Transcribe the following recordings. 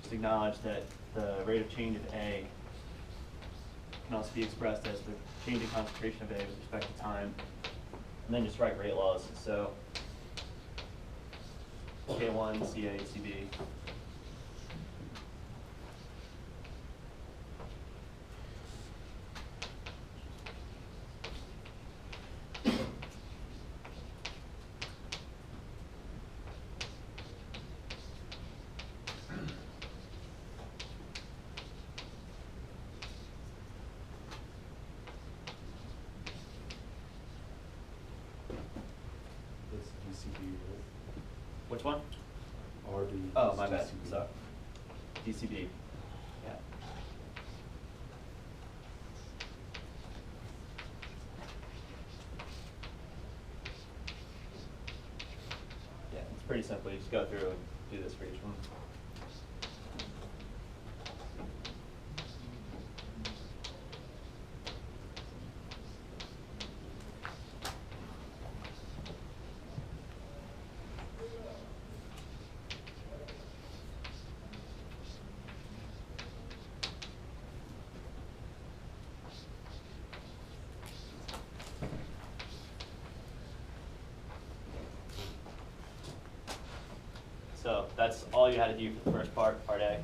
just acknowledge that the rate of change of A can also be expressed as the change in concentration of A with respect to time. And then just write rate laws. So K1, CA, CB. Which one? RB. Oh, my bad. DCB. So, DCB. Yeah. Yeah, it's pretty simple. You just go through and do this for each one. So that's all you had to do for the first part, part A.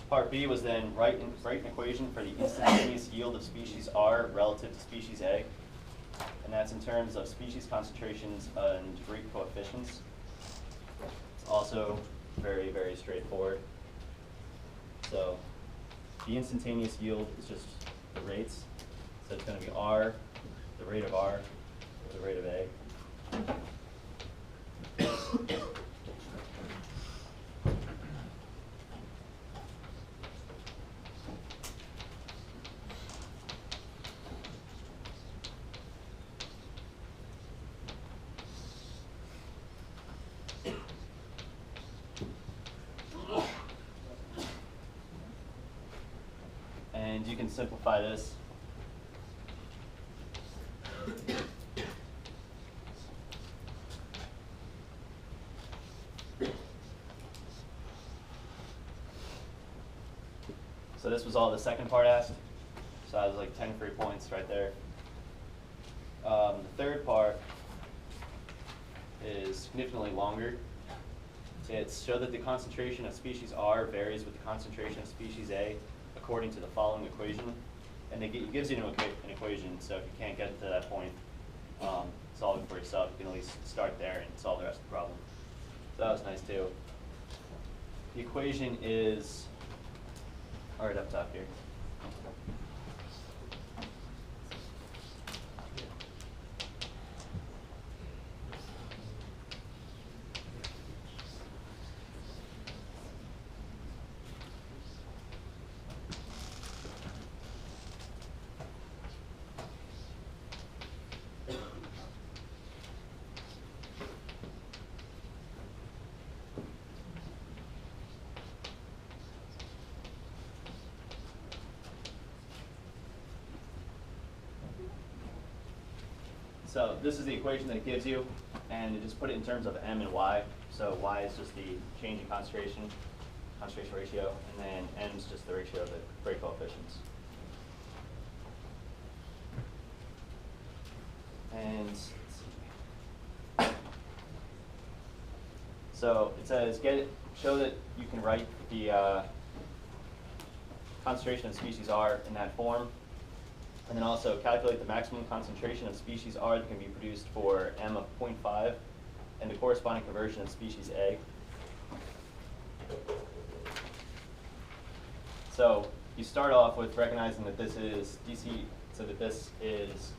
Part B was then write an equation for the instantaneous yield of species R relative to species A. And that's in terms of species concentrations and rate coefficients. It's also very, very straightforward. So the instantaneous yield is just the rates. So it's going to be R, the rate of R, or the rate of A. And you can simplify this. So this was all the second part asked. So I was like 10 free points right there. The third part is significantly longer. It's show that the concentration of species R varies with the concentration of species A according to the following equation. And it gives you an equation, so if you can't get to that point, solve it for yourself. You can at least start there and solve the rest of the problem. So that was nice too. The equation is right up top here. So this is the equation that it gives you, and you just put it in terms of M and Y. So Y is just the change in concentration ratio, and then M is just the ratio of the rate coefficients. And let's see. So it says show that you can write the concentration of species R in that form. And then also calculate the maximum concentration of species R that can be produced for M of 0.5 and the corresponding conversion of species A. So you start off with recognizing that this is DC, so that this is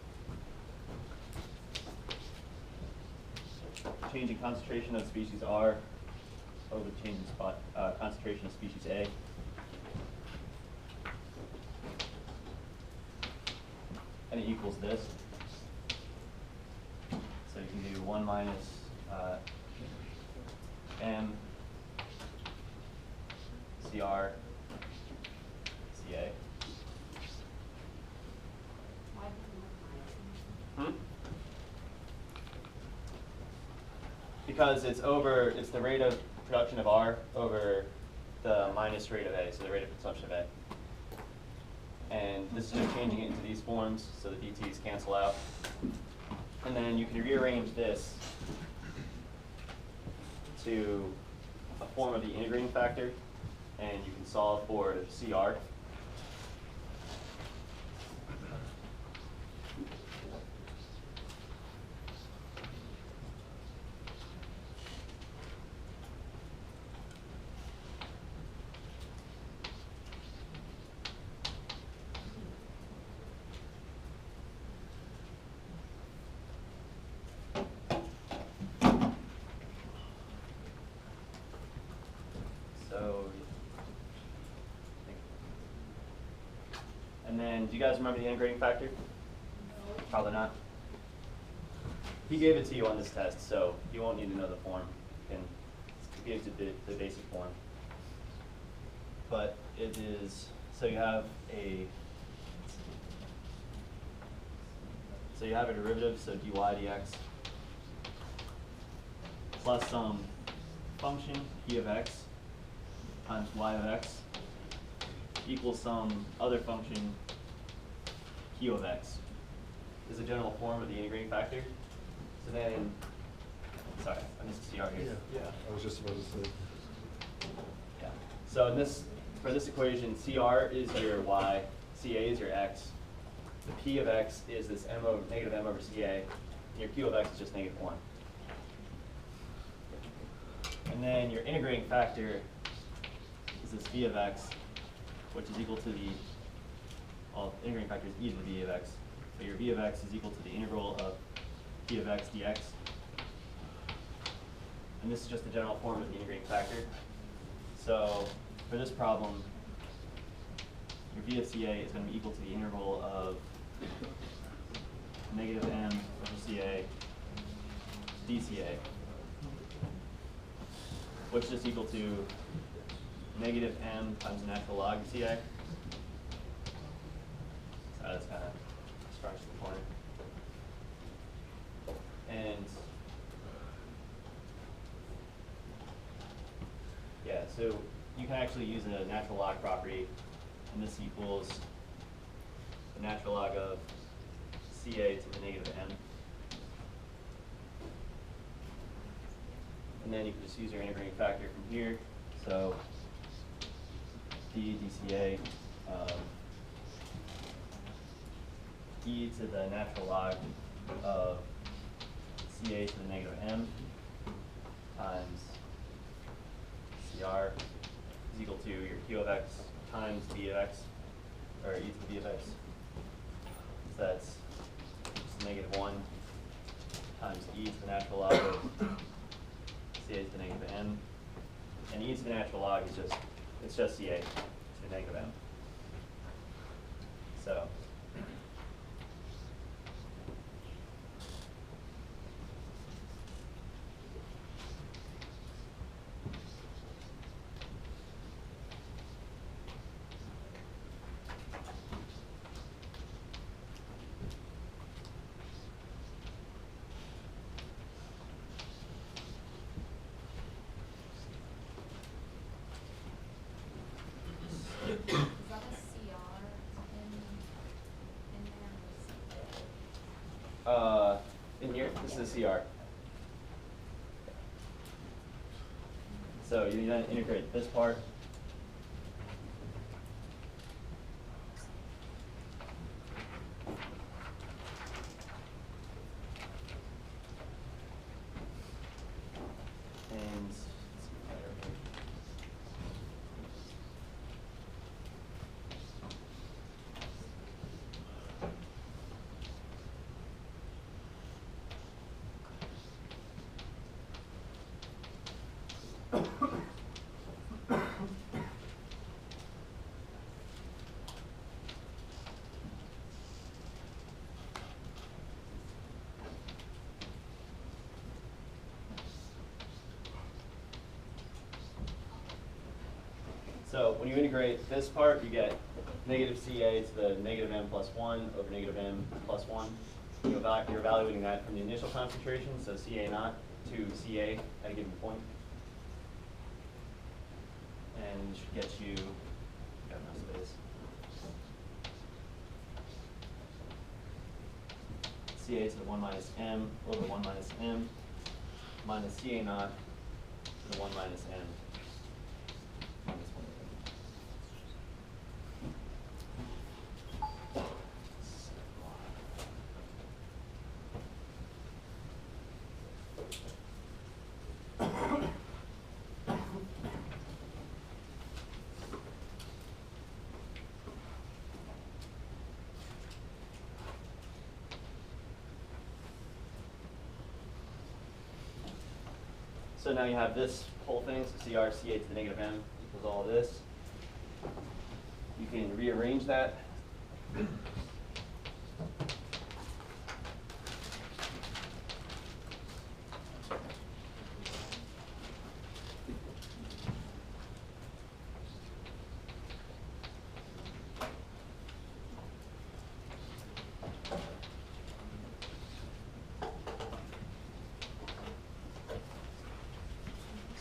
change in concentration of species R over the change in concentration of species A. And it equals this. So you can do 1 minus M CR CA. Because it's the rate of production of R over the minus rate of A, so the rate of consumption of A. And this is just changing it into these forms, so the dt's cancel out. And then you can rearrange this to a form of the integrating factor, and you can solve for CR. And then, do you guys remember the integrating factor? No. Probably not. He gave it to you on this test, so you won't need to know the form. You can give the basic form. But it is, so you have a derivative, so dy dx, plus some function, p of x, times y of x, equals some other function, q of x. This is a general form of the integrating factor. So then, sorry, I missed a CR here. Yeah, I was just about to say. Yeah. So in this, for this equation, CR is your y, CA is your x. The P of x is this negative m over CA. And your Q of x is just -1. And then your integrating factor is this v of x, which is equal to the, well, integrating factor is e to the v of x. So your v of x is equal to the integral of p of x dx. And this is just the general form of the integrating factor. So for this problem, your v of CA is going to be equal to the integral of negative m over CA dCA, which is just equal to negative m times the natural log of CA. So that's kind of starts the point. And yeah, so you can actually use a natural log property, and this equals the natural log of CA to the negative m. And then you can just use your integrating factor from here. So d dCA e to the natural log of CA to the negative m times CR is equal to your Q of x times v of x, or e to the v of x. So that's just -1 times e to the natural log of CA to the negative m. And e to the natural log is just, it's just CA to the negative m. So Is that a CR in there? in here, this is a CR. So you then integrate this part. And let's see if I have So when you integrate this part, you get negative CA to the negative m plus 1 over negative m plus 1. You're evaluating that from the initial concentration, so CA naught to CA at a given point. and should get you, got enough space. CA to the 1 minus M over 1 minus M minus CA naught to the 1 minus M minus 1 over M. So now you have this whole thing, so CR CA to the negative M equals all this. You can rearrange that.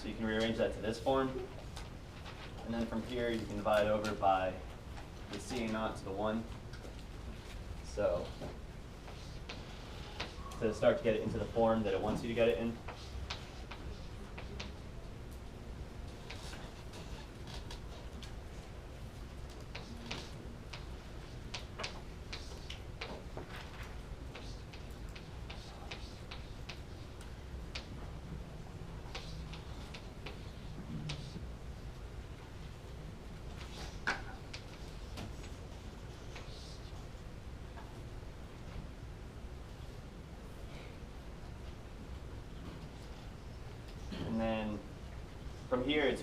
So you can rearrange that to this form. And then from here, you can divide over by the CA naught to the 1. So to start to get it into the form that it wants you to get it in. And then from here, it's